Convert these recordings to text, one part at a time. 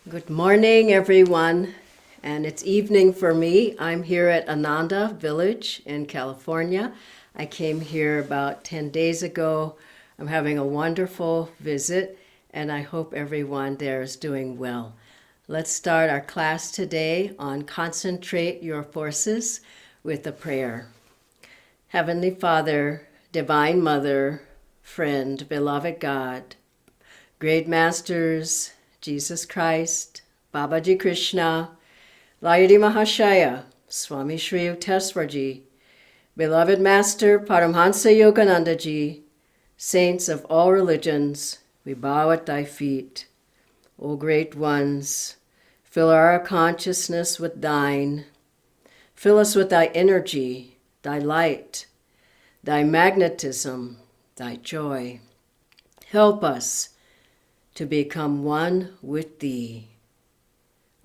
Good morning, everyone. And it's evening for me. I'm here at Ananda Village in California. I came here about 10 days ago. I'm having a wonderful visit, and I hope everyone there is doing well. Let's start our class today on Concentrate Your Forces with a prayer. Heavenly Father, Divine Mother, friend, beloved God, great masters, Jesus Christ, Babaji Krishna, Layadi Mahashaya, Swami Shri Yukteswarji, beloved Master Paramhansa Yoganandaji, saints of all religions, we bow at thy feet. O great ones, fill our consciousness with thine. Fill us with thy energy, thy light, thy magnetism, thy joy. Help us to become one with thee.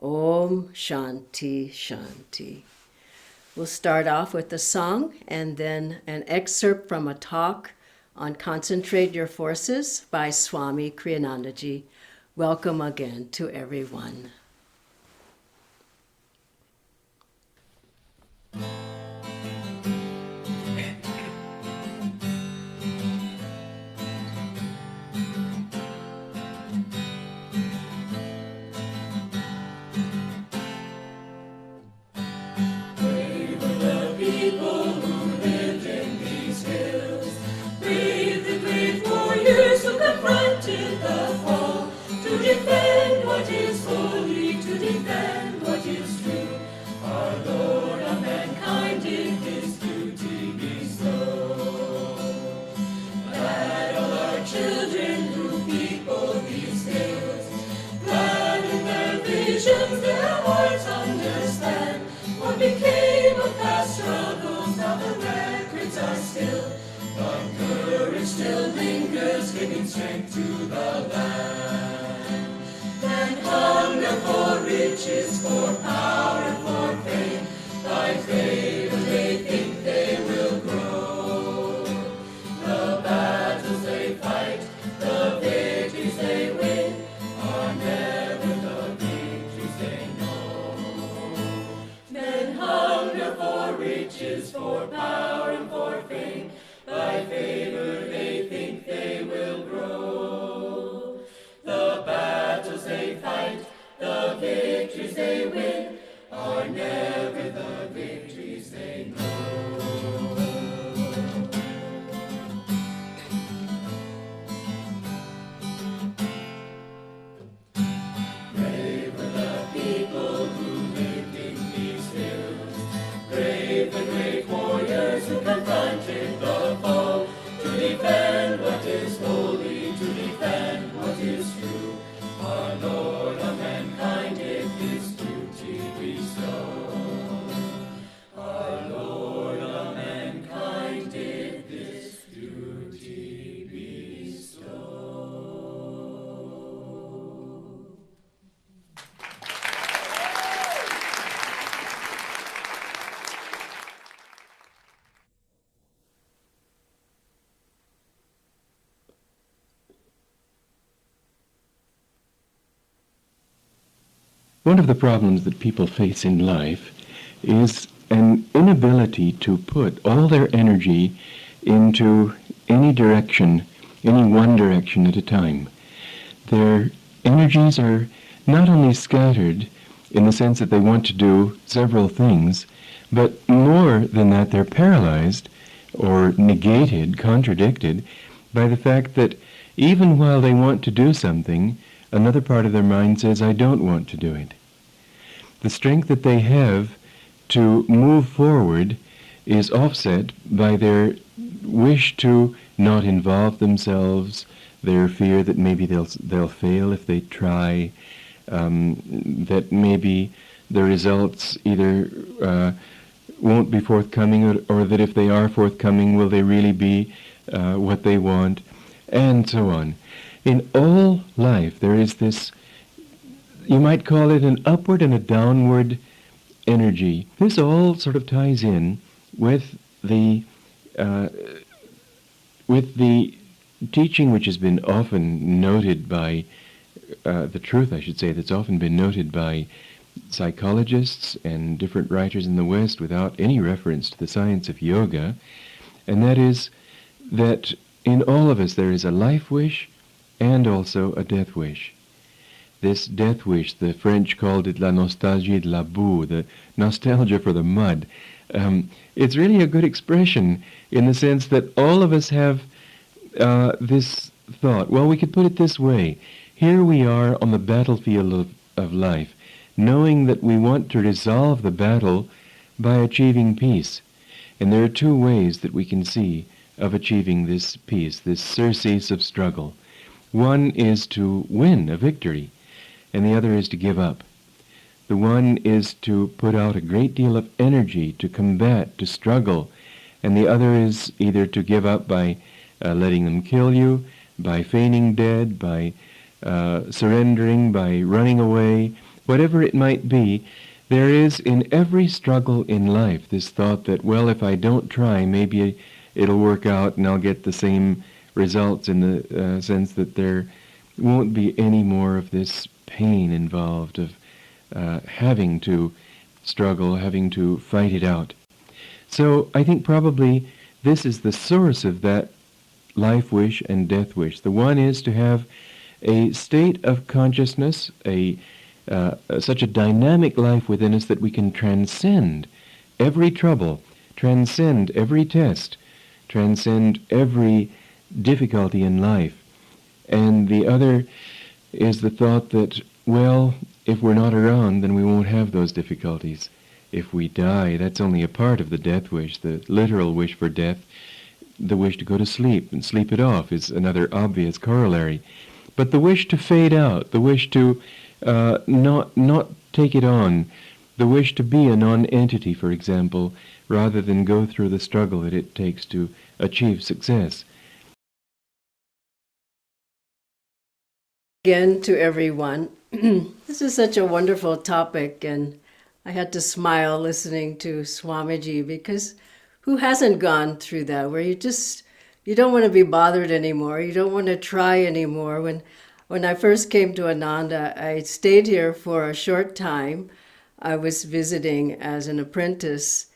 Om Shanti Shanti. We'll start off with a song and then an excerpt from a talk on Concentrate Your Forces by Swami Kriyanandaji. Welcome again to everyone. Confronted the foe, to defend what is holy, to defend what is true. Our Lord on mankind did his duty bestow. Glad all our children who people these hills, glad in their visions their hearts understand what became of past struggles. Now the records are still, but courage still lingers, giving strength to the land. And hunger for riches, for power, and for fame, by favor they think they will grow. The battles they fight, the victories they win, are never the victories they know. Men hunger for riches, for power, and for fame, by favor they think they will grow. The battles they fight, the victories they win, are never the victories they know. Brave were the people who lived in these hills, brave the great warriors who confronted the foe, to defend what is holy, to defend what is true. Our Lord on mankind did his duty bestow. Our Lord on mankind did this duty bestow. One of the problems that people face in life is an inability to put all their energy into any direction, any one direction at a time. Their energies are not only scattered in the sense that they want to do several things, but more than that, they're paralyzed or negated, contradicted, by the fact that even while they want to do something, another part of their mind says, I don't want to do it. The strength that they have to move forward is offset by their wish to not involve themselves, their fear that maybe they'll fail if they try, that maybe the results either won't be forthcoming, or that if they are forthcoming, will they really be what they want, and so on. In all life, there is this, you might call it an upward and a downward energy. This all sort of ties in with the teaching which has been often noted by the truth, I should say, that's often been noted by psychologists and different writers in the West without any reference to the science of yoga, and that is that in all of us there is a life wish and also a death wish. This death wish, the French called it la nostalgie de la boue, the nostalgia for the mud. It's really a good expression in the sense that all of us have this thought. Well, we could put it this way. Here we are on the battlefield of life, knowing that we want to resolve the battle by achieving peace. And there are two ways that we can see of achieving this peace, this surcease of struggle. One is to win a victory, and the other is to give up. The one is to put out a great deal of energy to combat, to struggle, and the other is either to give up by letting them kill you, by feigning dead, by surrendering, by running away, whatever it might be. There is in every struggle in life this thought that, well, if I don't try, maybe it'll work out and I'll get the same results, in the sense that there won't be any more of this pain involved of having to struggle, having to fight it out. So I think probably this is the source of that life wish and death wish. The one is to have a state of consciousness, such a dynamic life within us that we can transcend every trouble, transcend every test, transcend every difficulty in life. And the other is the thought that, well, if we're not around, then we won't have those difficulties. If we die, that's only a part of the death wish, the literal wish for death. The wish to go to sleep and sleep it off is another obvious corollary. But the wish to fade out, the wish to not take it on, the wish to be a non-entity, for example, rather than go through the struggle that it takes to achieve success. Again to everyone. This is such a wonderful topic, and I had to smile listening to Swamiji, because who hasn't gone through that, where you don't want to be bothered anymore, you don't want to try anymore. When I first came to Ananda, I stayed here for a short time. I was visiting as an apprentice,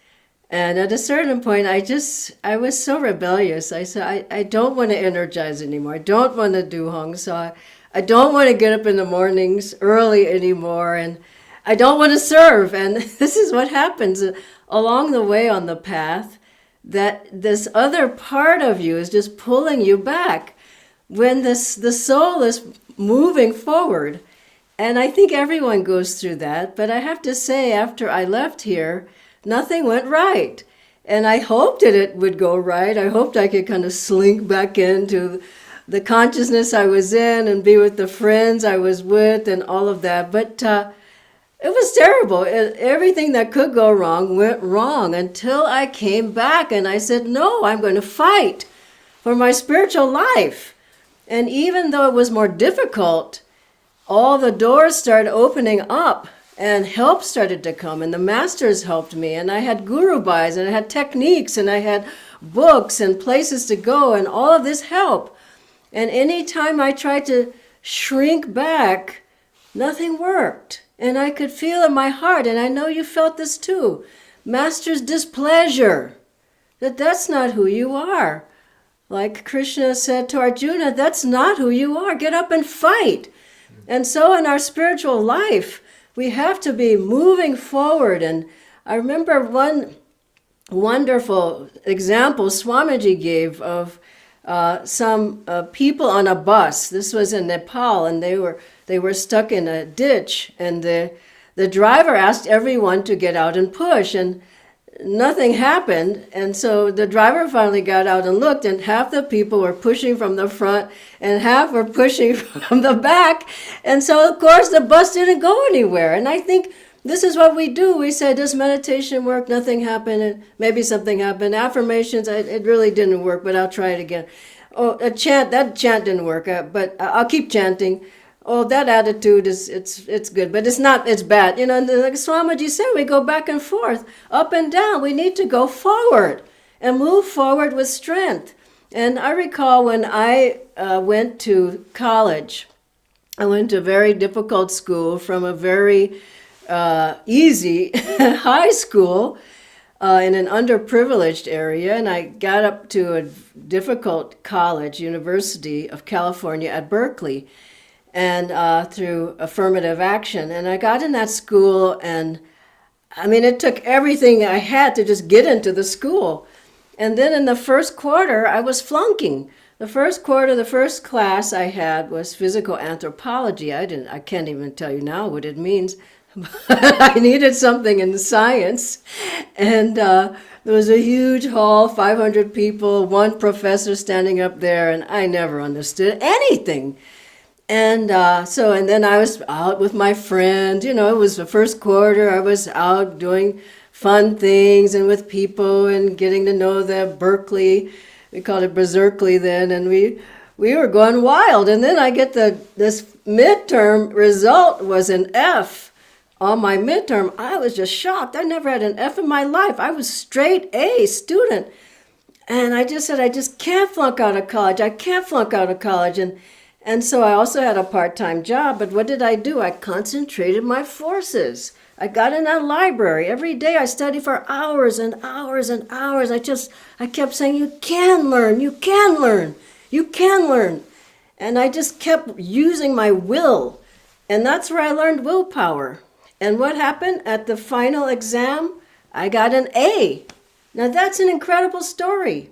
and at a certain point I was so rebellious. I said, I don't want to energize anymore, I don't want to do Hong Sa, I don't want to get up in the mornings early anymore, and I don't want to serve. And this is what happens along the way on the path, that this other part of you is just pulling you back when the soul is moving forward. And I think everyone goes through that. But I have to say, after I left here, nothing went right. And I hoped that it would go right. I hoped I could kind of slink back into the consciousness I was in and be with the friends I was with and all of that. But it was terrible. Everything that could go wrong went wrong until I came back and I said, no, I'm going to fight for my spiritual life. And even though it was more difficult, all the doors started opening up and help started to come, and the masters helped me, and I had guru bhais, and I had techniques, and I had books and places to go, and all of this help. And any time I tried to shrink back, nothing worked. And I could feel in my heart, and I know you felt this too, Master's displeasure, that's not who you are. Like Krishna said to Arjuna, that's not who you are. Get up and fight. And so in our spiritual life, we have to be moving forward. And I remember one wonderful example Swamiji gave of some people on a bus. This was in Nepal, and they were stuck in a ditch, and the driver asked everyone to get out and push, and nothing happened. And so the driver finally got out and looked, and half the people were pushing from the front and half were pushing from the back. And so, of course, the bus didn't go anywhere. And I think this is what we do. We say, does meditation work? Nothing happened. And maybe something happened. Affirmations, it really didn't work, but I'll try it again. Oh, that chant didn't work, but I'll keep chanting. Oh, that attitude it's good, but it's bad. And like Swamiji said, we go back and forth, up and down. We need to go forward and move forward with strength. And I recall when I went to college, I went to a very difficult school from a very easy high school in an underprivileged area, and I got up to a difficult college, University of California at Berkeley, and through affirmative action. And I got in that school, and I mean, it took everything I had to just get into the school. And then in the first quarter, I was flunking. The first quarter, the first class I had was physical anthropology. I can't even tell you now what it means. I needed something in science. And there was a huge hall, 500 people, one professor standing up there, and I never understood anything. And and then I was out with my friends. You know, it was the first quarter. I was out doing fun things and with people and getting to know the Berkeley. We called it Berserkly then, and we were going wild. And then I get this midterm result was an F on my midterm. I was just shocked. I never had an F in my life. I was straight A student. And I just said, I just can't flunk out of college. I can't flunk out of college. And so I also had a part-time job. But what did I do? I concentrated my forces. I got in that library. Every day I studied for hours and hours and hours. I kept saying, you can learn, you can learn, you can learn. And I just kept using my will. And that's where I learned willpower. And what happened at the final exam? I got an A. Now that's an incredible story.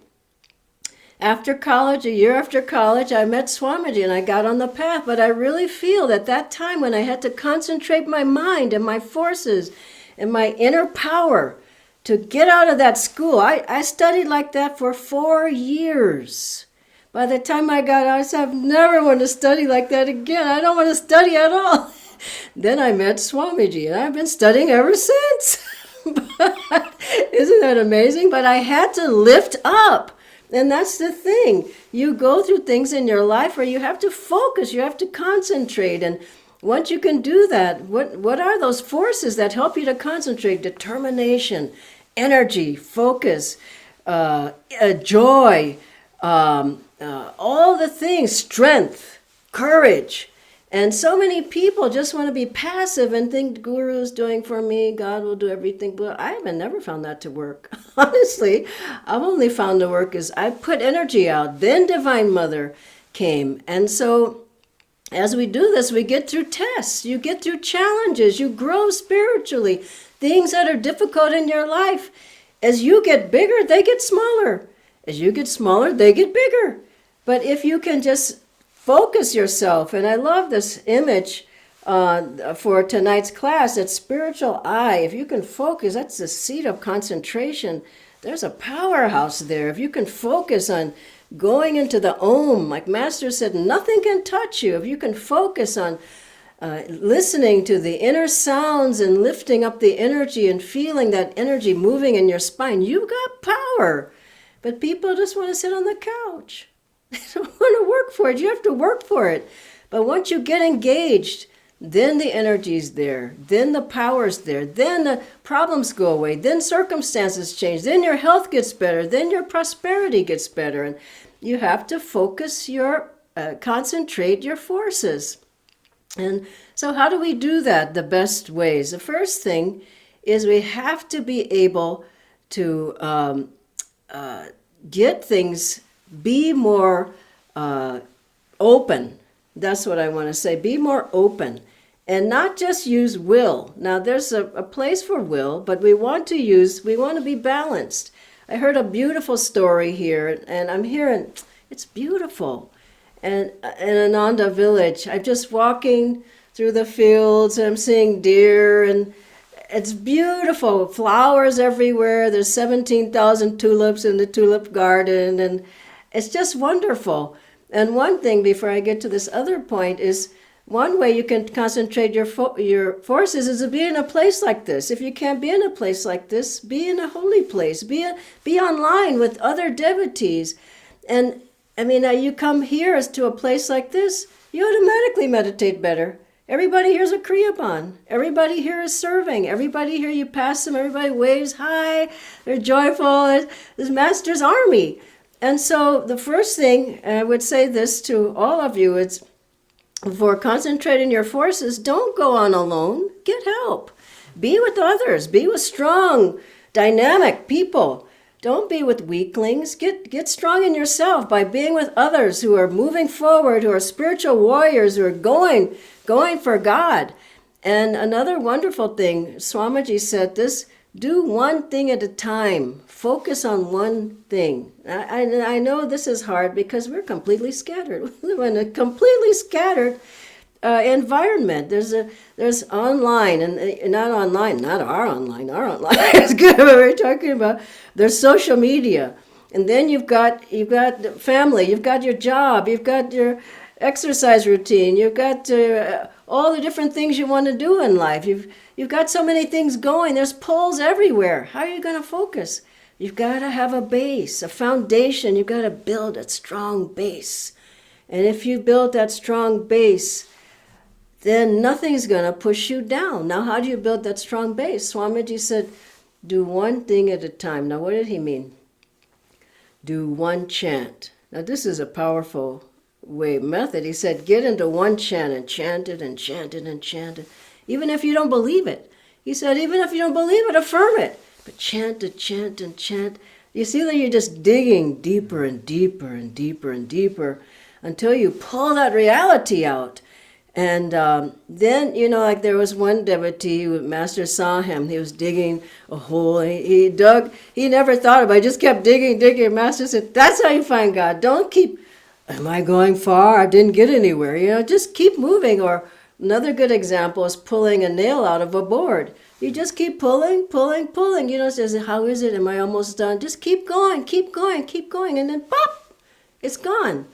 After college, a year after college, I met Swamiji and I got on the path. But I really feel that time when I had to concentrate my mind and my forces and my inner power to get out of that school, I studied like that for 4 years. By the time I got out, I said, I never want to study like that again. I don't want to study at all. Then I met Swamiji and I've been studying ever since. Isn't that amazing? But I had to lift up. And that's the thing. You go through things in your life where you have to focus, you have to concentrate. And once you can do that, what are those forces that help you to concentrate? Determination, energy, focus, joy, all the things, strength, courage. And so many people just want to be passive and think Guru's doing for me, God will do everything. But I haven't never found that to work. Honestly, I've only found the work is I put energy out. Then Divine Mother came. And so as we do this, we get through tests. You get through challenges. You grow spiritually. Things that are difficult in your life. As you get bigger, they get smaller. As you get smaller, they get bigger. But if you can just focus yourself, and I love this image for tonight's class, that spiritual eye. If you can focus, that's the seat of concentration. There's a powerhouse there. If you can focus on going into the Om, like Master said, nothing can touch you. If you can focus on listening to the inner sounds and lifting up the energy and feeling that energy moving in your spine, you've got power. But people just want to sit on the couch. They don't want to work for it. You have to work for it. But once you get engaged, then the energy's there. Then the power's there. Then the problems go away. Then circumstances change. Then your health gets better. Then your prosperity gets better. And you have to focus concentrate your forces. And so how do we do that the best ways? The first thing is we have to be able to get things, be more open. That's what I want to say. Be more open and not just use will. Now, there's a place for will, but we want to be balanced. I heard a beautiful story here, and I'm hearing, it's beautiful. And in Ananda village, I'm just walking through the fields, and I'm seeing deer, and it's beautiful. Flowers everywhere. There's 17,000 tulips in the tulip garden, and it's just wonderful. And one thing before I get to this other point is one way you can concentrate your forces is to be in a place like this. If you can't be in a place like this, be in a holy place. Be online with other devotees. And I mean, you come here as to a place like this, you automatically meditate better. Everybody here is a Kriyaban. Everybody here is serving. Everybody here, you pass them, everybody waves hi. They're joyful. It's Master's army. And so the first thing, and I would say this to all of you, it's for concentrating your forces, don't go on alone. Get help. Be with others. Be with strong, dynamic people. Don't be with weaklings. Get strong in yourself by being with others who are moving forward, who are spiritual warriors, who are going for God. And another wonderful thing, Swamiji said this, do one thing at a time. Focus on one thing. I know this is hard because we're completely scattered. We live in a completely scattered environment. There's online and not online, not our online. Our online is good. What we're talking about. There's social media, and then you've got family. You've got your job. You've got your exercise routine. You've got all the different things you want to do in life. You've got so many things going. There's poles everywhere. How are you going to focus? You've got to have a base, a foundation. You've got to build a strong base. And if you build that strong base, then nothing's going to push you down. Now, how do you build that strong base? Swamiji said, do one thing at a time. Now, what did he mean? Do one chant. Now, this is a powerful method. He said, get into one chant and chant it and chant it and chant it. Even if you don't believe it. He said, even if you don't believe it, affirm it. But chant it, chant and chant. You see that you're just digging deeper and deeper and deeper and deeper until you pull that reality out. And then, like there was one devotee, Master saw him, he was digging a hole, he dug, he never thought about it, he just kept digging. Master said, that's how you find God. Don't keep, am I going far? I didn't get anywhere. Just keep moving. Or another good example is pulling a nail out of a board. You just keep pulling. Says, how is it? Am I almost done? Just keep going. And then pop, it's gone.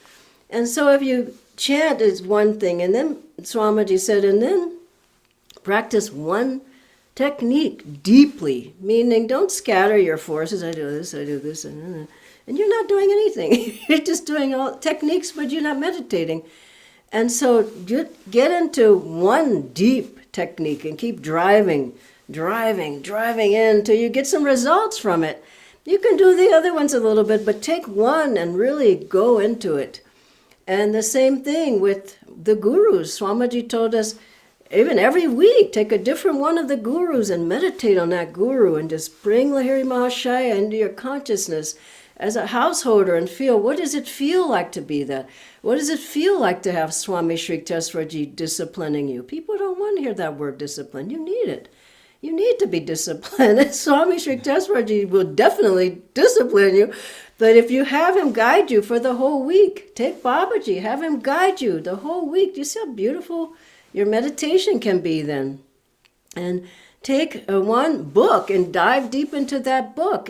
And so if you chant is one thing, and then Swamiji said, and then practice one technique deeply, meaning don't scatter your forces. I do this, and you're not doing anything. You're just doing all techniques, but you're not meditating. And so get into one deep technique and keep driving in until you get some results from it. You can do the other ones a little bit, but take one and really go into it. And the same thing with the gurus. Swamiji told us, even every week, take a different one of the gurus and meditate on that guru and just bring Lahiri Mahashaya into your consciousness as a householder and feel, what does it feel like to be that? What does it feel like to have Swami Sri Yukteswarji disciplining you? People don't want to hear that word discipline. You need it. You need to be disciplined. And Swami Sri Yukteswarji will definitely discipline you. But if you have him guide you for the whole week, take Babaji, have him guide you the whole week. Do you see how beautiful your meditation can be then? And take one book and dive deep into that book.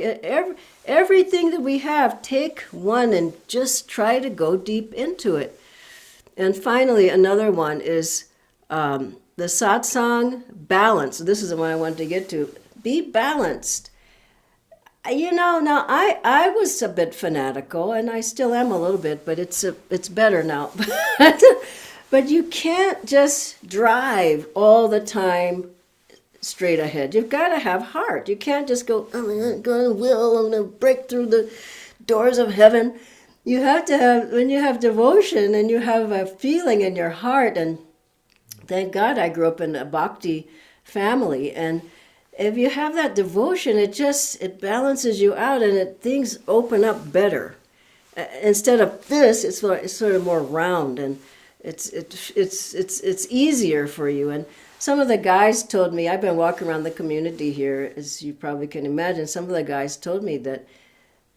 Everything that we have, take one and just try to go deep into it. And finally, another one is the satsang balance. This is the one I wanted to get to. Be balanced. Now I was a bit fanatical, and I still am a little bit, but it's better now. But you can't just drive all the time straight ahead. You've got to have heart. You can't just go, I'm going to break through the doors of heaven. You have to have, when you have devotion and you have a feeling in your heart, and thank God I grew up in a bhakti family, and if you have that devotion, it balances you out, and things open up better. Instead of this, it's sort of more round, and it's easier for you. And some of the guys told me, I've been walking around the community here, as you probably can imagine. Some of the guys told me that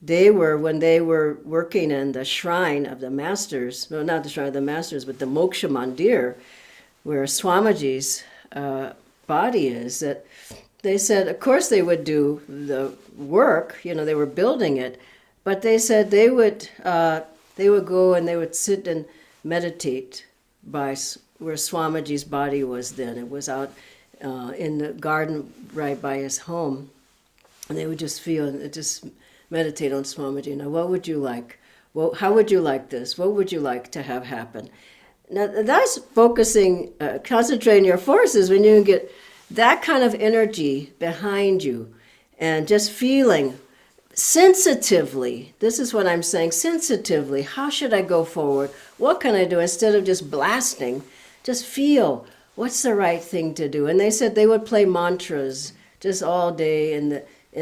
when they were working in the shrine of the masters, no, not the shrine of the masters, but the Moksha Mandir, where Swamiji's body is, that they said, of course they would do the work, they were building it, but they said they would go and they would sit and meditate by where Swamiji's body was then. It was out in the garden right by his home. And they would just just meditate on Swamiji. Now, what would you like? Well, how would you like this? What would you like to have happen? Now, that's focusing, concentrating your forces when you get that kind of energy behind you and just feeling sensitively. This is what I'm saying, sensitively. How should I go forward? what can I do? Instead of just blasting, just feel what's the right thing to do. And they said they would play mantras just all day in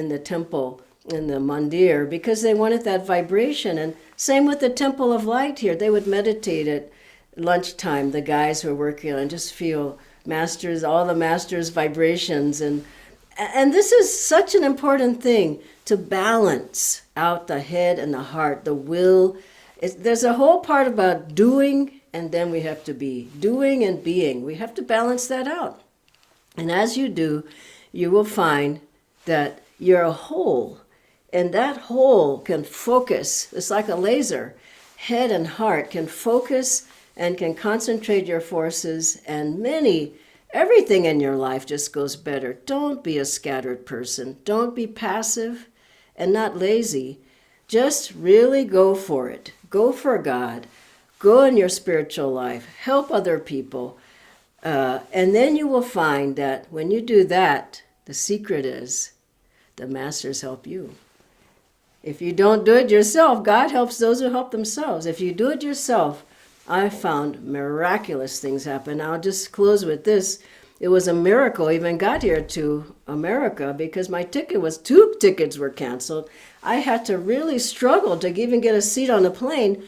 the temple, in the mandir, because they wanted that vibration. And same with the Temple of Light here. They would meditate at lunchtime, the guys who are working on, just feel all the masters' vibrations. And this is such an important thing, to balance out the head and the heart, the will. There's a whole part about doing, and then we have to be. Doing and being. We have to balance that out. And as you do, you will find that you're a whole. And that whole can focus. It's like a laser. Head and heart can focus and can concentrate your forces, and everything in your life just goes better. Don't be a scattered person. Don't be passive and not lazy. Just really go for it. Go for God. Go in your spiritual life. Help other people. And then you will find that when you do that, the secret is the masters help you. If you don't do it yourself, God helps those who help themselves. If you do it yourself, I found miraculous things happen. I'll just close with this. It was a miracle I even got here to America, because my two tickets were canceled. I had to really struggle to even get a seat on the plane.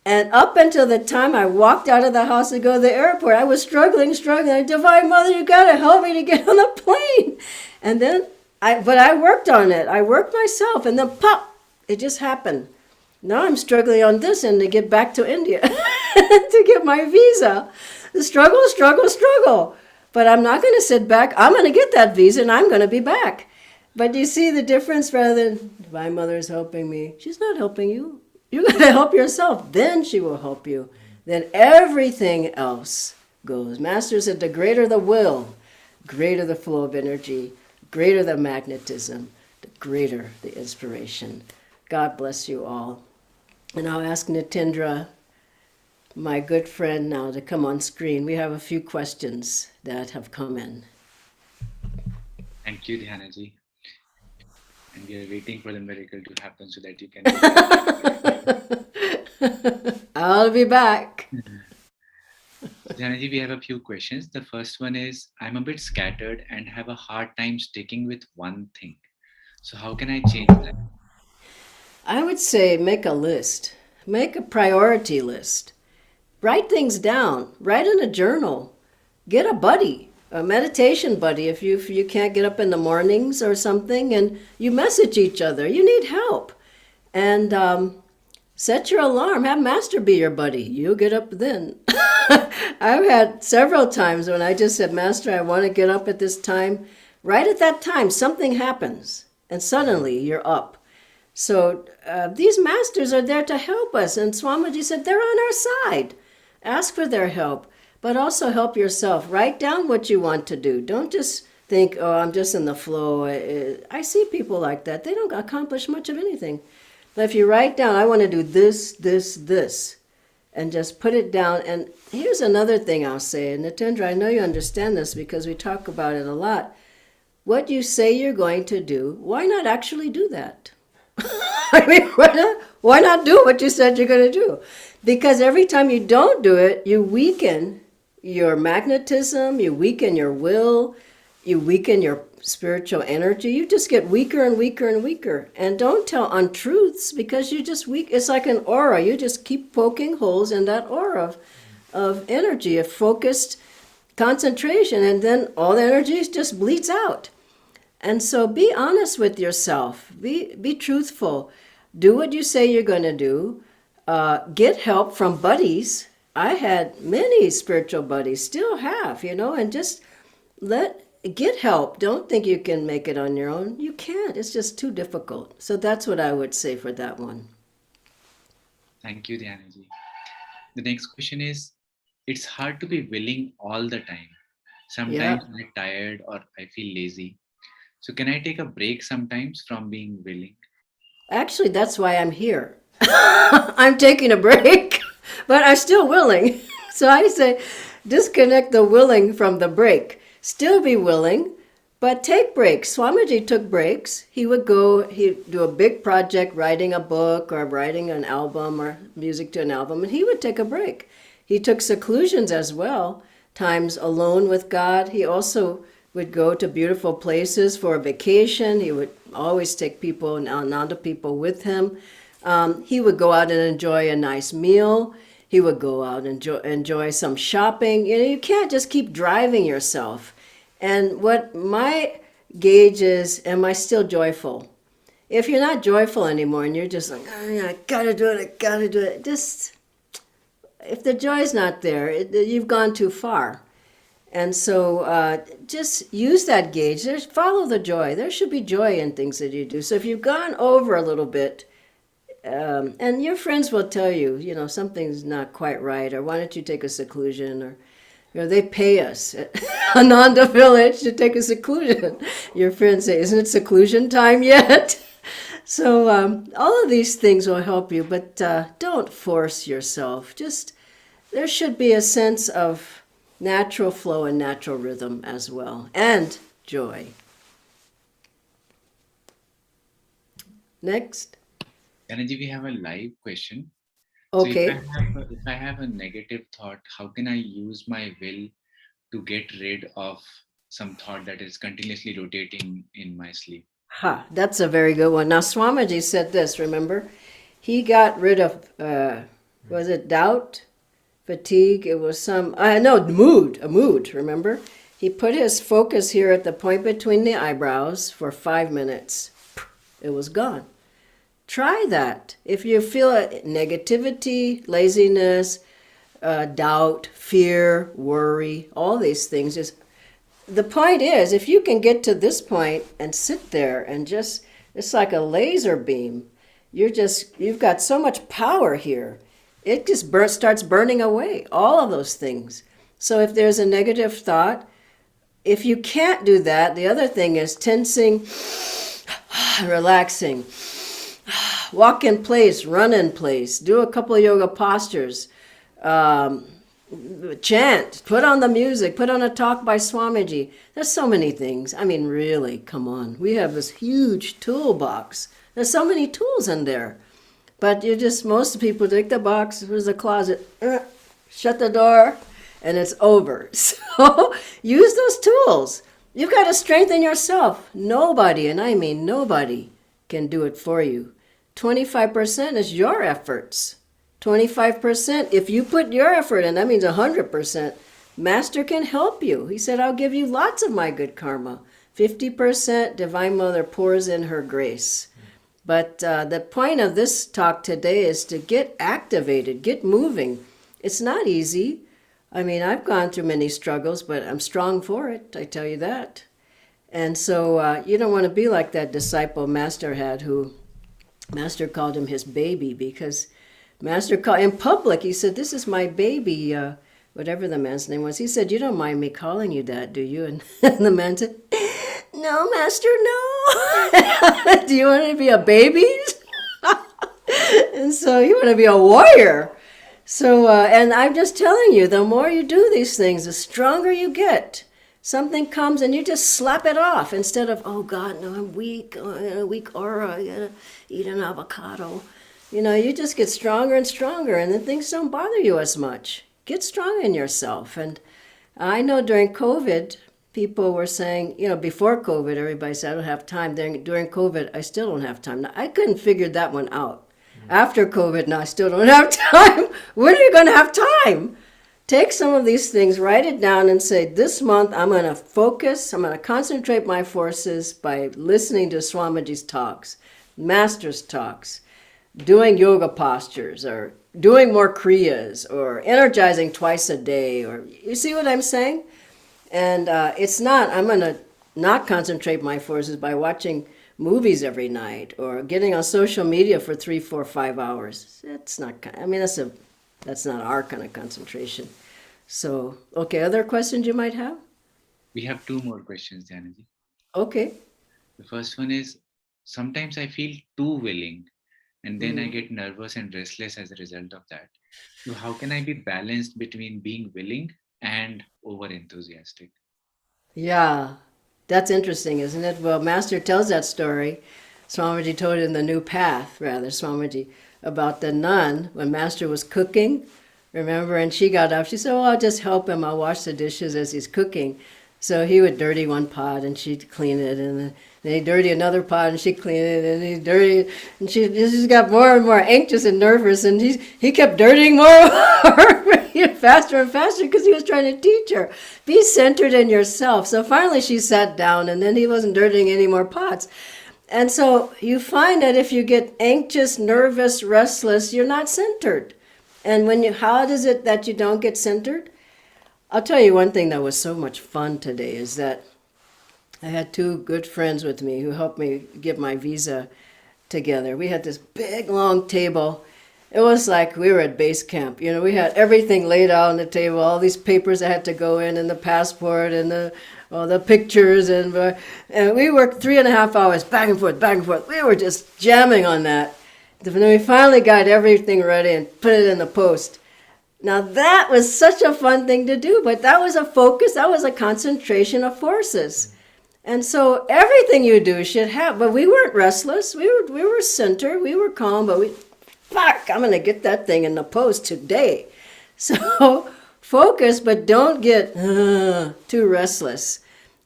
And up until the time I walked out of the house to go to the airport, I was struggling. Divine Mother, you got to help me to get on the plane. And then, but I worked on it. I worked myself, and then pop, it just happened. Now I'm struggling on this end to get back to India to get my visa. The struggle. But I'm not going to sit back. I'm going to get that visa, and I'm going to be back. But you see the difference? Rather than, Divine Mother is helping me. She's not helping you. You got to help yourself. Then she will help you. Then everything else goes. Master said, the greater the will, greater the flow of energy, greater the magnetism, the greater the inspiration. God bless you all. And I'll ask Nitendra, my good friend, now to come on screen. We have a few questions that have come in. Thank you, Dhyana ji. And we are waiting for the miracle to happen so that you can. I'll be back. Dhyana ji, we have a few questions. The first one is, I'm a bit scattered and have a hard time sticking with one thing. So how can I change that? I would say make a list. Make a priority list. Write things down. Write in a journal. Get a buddy, a meditation buddy if you can't get up in the mornings or something, and you message each other. You need help. And set your alarm. Have Master be your buddy. You'll get up then. I've had several times when I just said, Master, I want to get up at this time. Right at that time, something happens, and suddenly you're up. So these masters are there to help us. And Swamiji said, they're on our side. Ask for their help, but also help yourself. Write down what you want to do. Don't just think, oh, I'm just in the flow. I see people like that. They don't accomplish much of anything. But if you write down, I want to do this, and just put it down. And here's another thing I'll say. And Nitendra, I know you understand this because we talk about it a lot. What you say you're going to do, why not actually do that? I mean, why not do what you said you're going to do? Because every time you don't do it, you weaken your magnetism, you weaken your will, you weaken your spiritual energy. You just get weaker and weaker and weaker. And don't tell untruths because you're just weak. It's like an aura. You just keep poking holes in that aura of energy, of focused concentration, and then all the energy just bleeds out. And so be honest with yourself. Be truthful. Do what you say you're going to do. Get help from buddies. I had many spiritual buddies, still have, and just get help. Don't think you can make it on your own. You can't. It's just too difficult. So that's what I would say for that one. Thank you, Dhyana ji. The next question is, it's hard to be willing all the time. Sometimes I'm tired or I feel lazy. So can I take a break sometimes from being willing? Actually, that's why I'm here. I'm taking a break, but I'm still willing. So I say, disconnect the willing from the break. Still be willing, But take breaks. Swamiji took breaks. He would go, he'd do a big project, writing a book or writing an album or music to an album, and he would take a break. He took seclusions as well, times alone with God. He also would go to beautiful places for a vacation. He would always take people, Ananda people, with him. He would go out and enjoy a nice meal. He would go out and enjoy some shopping. You know, you can't just keep driving yourself. And what my gauge is, am I still joyful? If you're not joyful anymore and you're just like, oh, yeah, I gotta do it, I gotta do it, just, if the joy's not there, you've gone too far. And so just use that gauge. Follow the joy. There should be joy in things that you do. So if you've gone over a little bit, and your friends will tell you, you know, something's not quite right, or why don't you take a seclusion, or you know, they pay us at Ananda Village to take a seclusion. Your friends say, isn't it seclusion time yet? So all of these things will help you, but don't force yourself. Just, there should be a sense of natural flow and natural rhythm as well, and joy. Next. Dhyanaji, we have a live question. Okay. So if I have a negative thought, how can I use my will to get rid of some thought that is continuously rotating in my sleep? That's a very good one. Now, Swamiji said this, remember? He got rid of, was it doubt, fatigue? It was a mood, remember? He put his focus here at the point between the eyebrows for 5 minutes. It was gone. Try that. If you feel negativity, laziness, doubt, fear, worry, all these things, just the point is, if you can get to this point and sit there and just, it's like a laser beam. You've got so much power here. It just starts burning away, all of those things. So if there's a negative thought, if you can't do that, the other thing is tensing, relaxing. Walk in place, run in place, do a couple of yoga postures, chant, put on the music, put on a talk by Swamiji. There's so many things. I mean, really, come on. We have this huge toolbox. There's so many tools in there. But most people take the box, there's a closet, shut the door, and it's over. So use those tools. You've got to strengthen yourself. Nobody, and I mean nobody, can do it for you. 25% is your efforts. 25%, if you put your effort in, that means 100%. Master can help you. He said, I'll give you lots of my good karma. 50%, Divine Mother pours in her grace. But the point of this talk today is to get activated, get moving. It's not easy. I mean, I've gone through many struggles, but I'm strong for it, I tell you that. And so you don't want to be like that disciple Master had, who Master called him his baby, because Master called in public, he said, this is my baby, whatever the man's name was. He said, you don't mind me calling you that, do you? And the man said, no, Master, no. Do you want to be a baby? And so you want to be a warrior. So, and I'm just telling you, the more you do these things, the stronger you get. Something comes and you just slap it off instead of, oh God, no, I'm weak, a weak aura, I gotta eat an avocado. You know, you just get stronger and stronger, and then things don't bother you as much. Get strong in yourself. And I know during COVID, people were saying, you know, before COVID, everybody said, I don't have time. During COVID, I still don't have time. Now, I couldn't figure that one out. After COVID, now I still don't have time. When are you going to have time? Take some of these things, write it down, and say, this month I'm going to focus, I'm going to concentrate my forces by listening to Swamiji's talks, Master's talks, doing yoga postures, or doing more kriyas, or energizing twice a day, or you see what I'm saying? And it's not, I'm going to not concentrate my forces by watching movies every night, or getting on social media for 3, 4, 5 hours. It's not, I mean, that's not our kind of concentration. So, okay, other questions you might have? We have 2 more questions, Dhyanaji. Okay. The first one is, sometimes I feel too willing, and then I get nervous and restless as a result of that. So how can I be balanced between being willing and over enthusiastic? Yeah. That's interesting, isn't it? Well, Master tells that story. Swamiji told it in the New Path, rather, Swamiji, about the nun when Master was cooking. Remember? And she got up. She said, "Oh, I'll just help him. I'll wash the dishes as he's cooking." So he would dirty one pot and she'd clean it, and then he'd dirty another pot and she'd clean it, and he'd dirty it, and she just got more and more anxious and nervous, and he kept dirtying more and more, faster and faster, because he was trying to teach her, be centered in yourself. So finally she sat down, and then he wasn't dirtying any more pots. And so you find that if you get anxious, nervous, restless, you're not centered. And how is it that you don't get centered? I'll tell you one thing that was so much fun today is that I had two good friends with me who helped me get my visa together. We had this big, long table. It was like we were at base camp. You know, we had everything laid out on the table, all these papers that had to go in, and the passport, and the pictures, and we worked 3.5 hours back and forth, back and forth. We were just jamming on that. Then we finally got everything ready and put it in the post. Now that was such a fun thing to do, but that was a focus, that was a concentration of forces. And so everything you do should have, but we weren't restless, we were centered, we were calm, but I'm going to get that thing in the post today. So focus, but don't get too restless.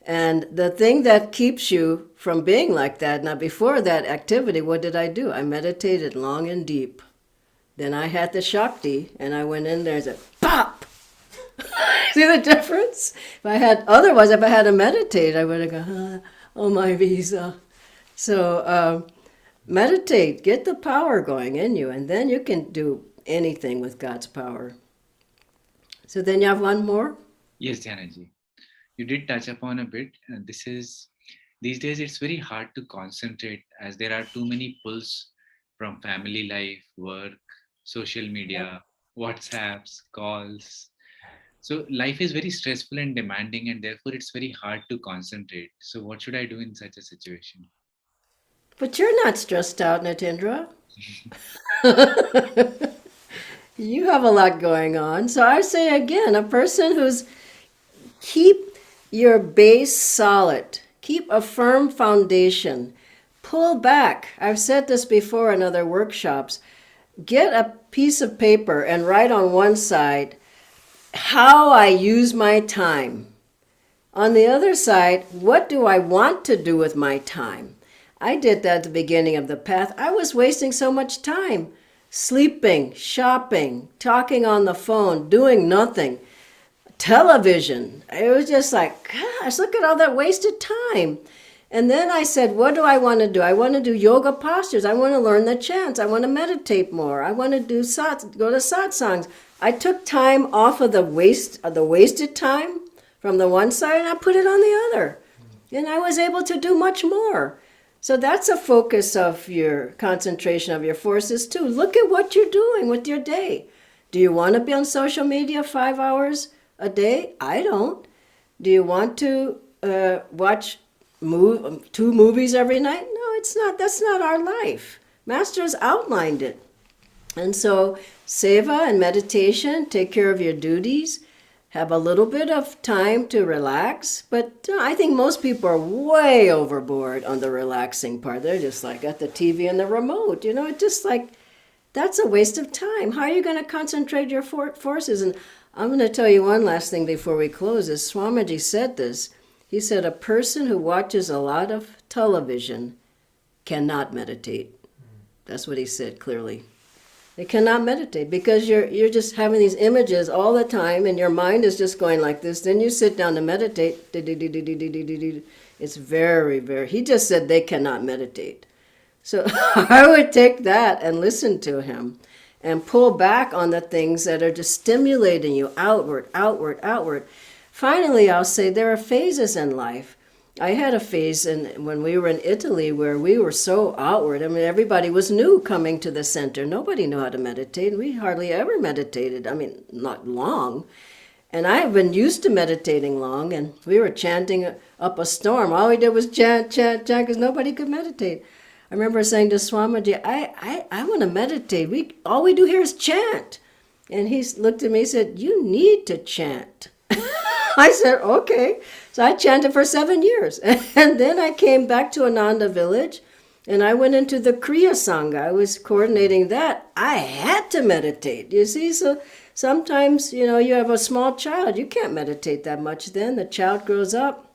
And the thing that keeps you from being like that, now before that activity, what did I do? I meditated long and deep. Then I had the Shakti, and I went in there and said, pop! See the difference? Otherwise, if I had to meditate, I would have gone, oh, my visa. So meditate, get the power going in you, and then you can do anything with God's power. So then you have one more? Yes, Dhyanaji. You did touch upon a bit. These days it's very hard to concentrate, as there are too many pulls from family life, work, social media, WhatsApps, calls. So life is very stressful and demanding, and therefore it's very hard to concentrate. So what should I do in such a situation? But you're not stressed out, Natindra. You have a lot going on. So I say again, a person keep your base solid. Keep a firm foundation. Pull back. I've said this before in other workshops. Get a piece of paper and write on one side how I use my time. On the other side, what do I want to do with my time? I did that at the beginning of the path. I was wasting so much time. Sleeping, shopping, talking on the phone, doing nothing. Television. It was just like, gosh, look at all that wasted time. And then I said, what do I want to do? I want to do yoga postures. I want to learn the chants. I want to meditate more. I want to go to satsangs. I took time off of the wasted time from the one side, and I put it on the other. And I was able to do much more. So that's a focus of your concentration of your forces too. Look at what you're doing with your day. Do you want to be on social media 5 hours a day? I don't. Do you want to watch 2 movies every night? No, it's not. That's not our life. Master's outlined it. And so seva and meditation, take care of your duties, have a little bit of time to relax. But I think most people are way overboard on the relaxing part. They're just like at the TV and the remote. It's just like, that's a waste of time. How are you going to concentrate your forces? And I'm going to tell you one last thing before we close. As Swamiji said this, he said a person who watches a lot of television cannot meditate. That's what he said clearly. They cannot meditate because you're just having these images all the time, and your mind is just going like this. Then you sit down to meditate. It's very, very... He just said they cannot meditate. So I would take that and listen to him and pull back on the things that are just stimulating you outward, outward, outward. Finally, I'll say there are phases in life. I had a phase when we were in Italy where we were so outward. I mean, everybody was new coming to the center. Nobody knew how to meditate. We hardly ever meditated. I mean, not long. And I have been used to meditating long, and we were chanting up a storm. All we did was chant, chant, chant, because nobody could meditate. I remember saying to Swamiji, I want to meditate. All we do here is chant. And he looked at me and said, you need to chant. I said, okay. So I chanted for 7 years. And then I came back to Ananda village and I went into the Kriya Sangha. I was coordinating that. I had to meditate, you see. So sometimes, you have a small child. You can't meditate that much then. The child grows up.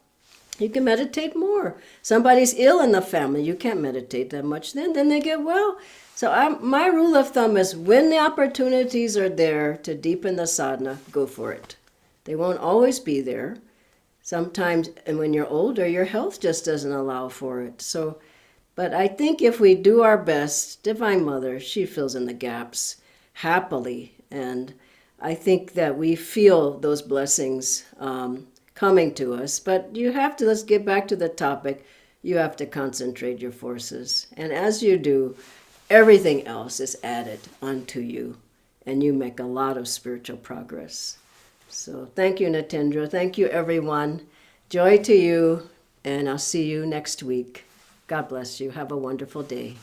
You can meditate more. Somebody's ill in the family. You can't meditate that much then. Then they get well. So my rule of thumb is when the opportunities are there to deepen the sadhana, go for it. They won't always be there. Sometimes, and when you're older, your health just doesn't allow for it. So, but I think if we do our best, Divine Mother, she fills in the gaps happily. And I think that we feel those blessings coming to us. But you have to, let's get back to the topic, you have to concentrate your forces. And as you do, everything else is added unto you. And you make a lot of spiritual progress. So thank you, Natendra. Thank you, everyone. Joy to you, and I'll see you next week. God bless you. Have a wonderful day.